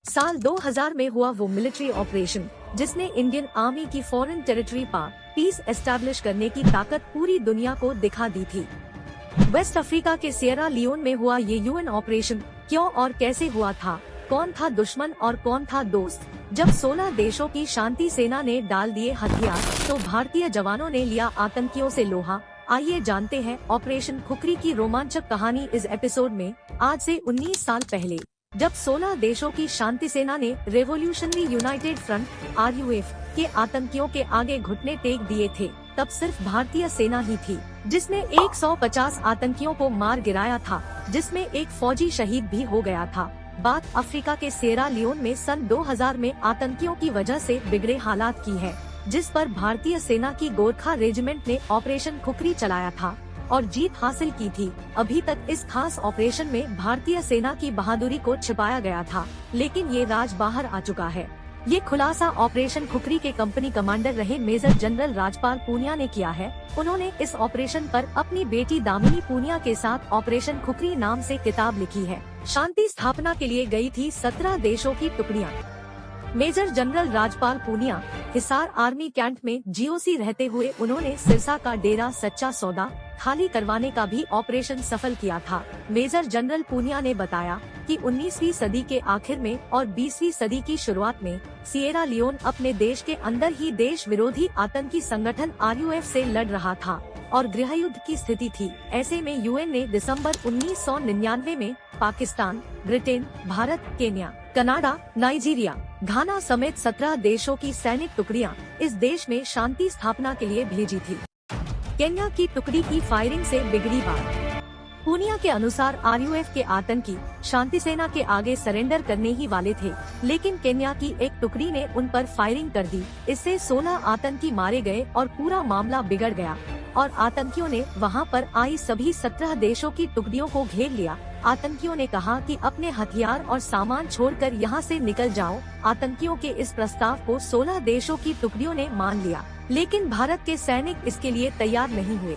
साल 2000 में हुआ वो मिलिट्री ऑपरेशन जिसने इंडियन आर्मी की फॉरेन टेरिटरी पर पीस एस्टैब्लिश करने की ताकत पूरी दुनिया को दिखा दी थी। वेस्ट अफ्रीका के सिएरा लियोन में हुआ ये यूएन ऑपरेशन क्यों और कैसे हुआ था, कौन था दुश्मन और कौन था दोस्त। जब 16 देशों की शांति सेना ने डाल दिए हथियार तो भारतीय जवानों ने लिया आतंकियों से लोहा। आइए जानते हैं ऑपरेशन खुखरी की रोमांचक कहानी इस एपिसोड में। आज से 19 साल पहले जब 16 देशों की शांति सेना ने रेवोल्यूशनरी यूनाइटेड फ्रंट RUF के आतंकियों के आगे घुटने टेक दिए थे, तब सिर्फ भारतीय सेना ही थी जिसने 150 आतंकियों को मार गिराया था, जिसमें एक फौजी शहीद भी हो गया था। बात अफ्रीका के सिएरा लियोन में सन 2000 में आतंकियों की वजह से बिगड़े हालात की है, जिस पर भारतीय सेना की गोरखा रेजिमेंट ने ऑपरेशन खुखरी चलाया था और जीत हासिल की थी। अभी तक इस खास ऑपरेशन में भारतीय सेना की बहादुरी को छिपाया गया था, लेकिन ये राज बाहर आ चुका है। ये खुलासा ऑपरेशन खुखरी के कंपनी कमांडर रहे मेजर जनरल राजपाल पूनिया ने किया है। उन्होंने इस ऑपरेशन पर अपनी बेटी दामिनी पूनिया के साथ ऑपरेशन खुखरी नाम से किताब लिखी है। शांति स्थापना के लिए गई थी 17 देशों की टुकड़ियां। Major general Rajpal Punia Hisar army camp में GOC रहते हुए उन्होंने सिरसा का डेरा सच्चा सौदा खाली करवाने का भी ऑपरेशन सफल किया था। मेजर जनरल पूनिया ने बताया कि 19वीं सदी के आखिर में और 20वीं सदी की शुरुआत में सिएरा लियोन अपने देश के अंदर ही देश विरोधी आतंकी संगठन RUF से लड़ रहा था और गृह युद्ध की स्थिति थी। ऐसे में UN ने दिसंबर 1999 में Pakistan, Britain, Bharat, Kenya, Canada, Nigeria, Ghana समेत 17 देशों की सैनिक टुकड़ियां इस देश में शांति स्थापना के लिए भेजी थी। केन्या की टुकड़ी की फायरिंग से बिगड़ी बात। पूनिया के अनुसार RUF के आतंकी शांति सेना के आगे सरेंडर करने ही वाले थे, लेकिन केन्या की एक टुकड़ी ने उन पर फायरिंग कर दी। इससे 16 आतंकी मारे गए और पूरा मामला बिगड़ गया और आतंकियों ने वहां पर आई सभी 17 देशों की टुकड़ियों को घेर लिया। आतंकियों ने कहा कि अपने हथियार और सामान छोड़कर यहां से निकल जाओ। आतंकियों के इस प्रस्ताव को 16 देशों की टुकड़ियों ने मान लिया, लेकिन भारत के सैनिक इसके लिए तैयार नहीं हुए।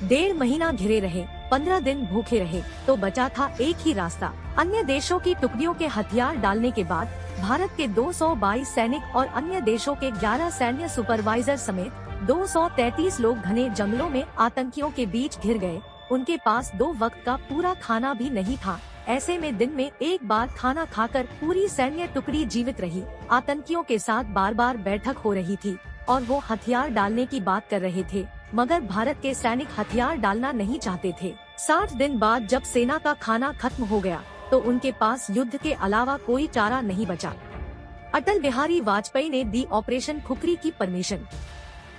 1.5 महीना घिरे रहे, 15 दिन भूखे रहे, तो बचा था एक ही रास्ता, अन्य देशों की टुकड़ियों के हथियार डालने के बाद भारत के 222 सैनिक और अन्य देशों के 11 सैन्य सुपरवाइजर समेत 233 लोग घने जंगलों में आतंकियों के बीच घिर गए। उनके पास 2 वक्त का पूरा खाना भी नहीं था। ऐसे में दिन में एक बार खाना खाकर पूरी सैन्य टुकड़ी जीवित रही। आतंकियों के साथ बार बार बैठक हो रही थी और वो हथियार डालने की बात कर रहे थे, मगर भारत के सैनिक हथियार डालना नहीं चाहते थे। 60 दिन बाद जब सेना का खाना खत्म हो गया तो उनके पास युद्ध के अलावा कोई चारा नहीं बचा। अटल बिहारी वाजपेयी ने दी ऑपरेशन खुखरी की परमिशन।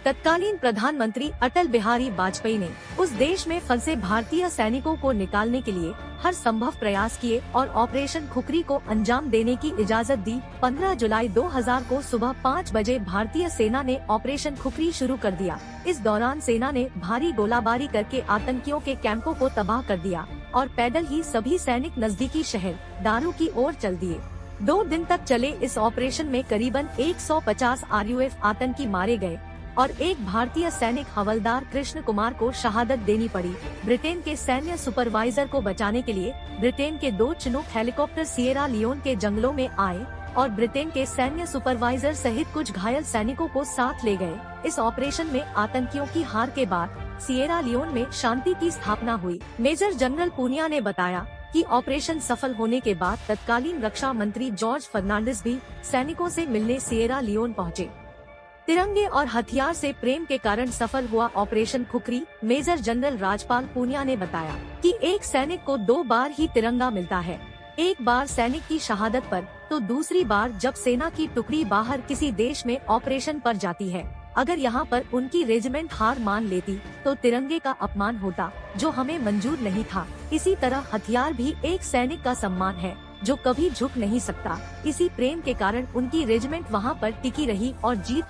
तत्कालीन प्रधानमंत्री अटल बिहारी वाजपेयी ने उस देश में फंसे भारतीय सैनिकों को निकालने के लिए हर संभव प्रयास किए और ऑपरेशन खुखरी को अंजाम देने की इजाजत दी। 15 जुलाई 2000 को सुबह 5 बजे भारतीय सेना ने ऑपरेशन खुखरी शुरू कर दिया। इस दौरान सेना ने भारी गोलाबारी करके आतंकियों के कैंपों को तबाह कर दिया और पैदल ही सभी सैनिक नजदीकी शहर दारू की ओर चल दिए। 2 दिन तक चले इस ऑपरेशन में करीबन 150 RUF आतंकी मारे गए और एक भारतीय सैनिक हवलदार कृष्ण कुमार को शहादत देनी पड़ी। ब्रिटेन के सैन्य सुपरवाइजर को बचाने के लिए ब्रिटेन के 2 चिनूक हेलीकॉप्टर सिएरा लियोन के जंगलों में आए और ब्रिटेन के सैन्य सुपरवाइजर सहित कुछ घायल सैनिकों को साथ ले गए। इस ऑपरेशन में आतंकियों की हार के बाद सिएरा लियोन में शांति की स्थापना हुई। मेजर जनरल पूनिया ने बताया कि ऑपरेशन सफल होने के बाद तत्कालीन रक्षा मंत्री जॉर्ज फर्नांडिस भी सैनिकों से मिलने सिएरा लियोन पहुँचे। तिरंगे और हथियार से प्रेम के कारण सफल हुआ operation Khukri. Major general Rajpal Punia ने बताया कि एक सैनिक को 2 बार ही तिरंगा मिलता है, एक बार सैनिक की शहादत पर, तो दूसरी बार जब सेना की टुकड़ी बाहर किसी देश में ऑपरेशन पर जाती है। अगर यहाँ पर उनकी रेजिमेंट हार मान लेती तो तिरंगे का अपमान होता, जो हमें मंजूर नहीं था। इसी तरह हथियार भी एक सैनिक का सम्मान है जो कभी झुक नहीं सकता। इसी प्रेम के कारण उनकी रेजिमेंट वहाँ पर टिकी रही और जीत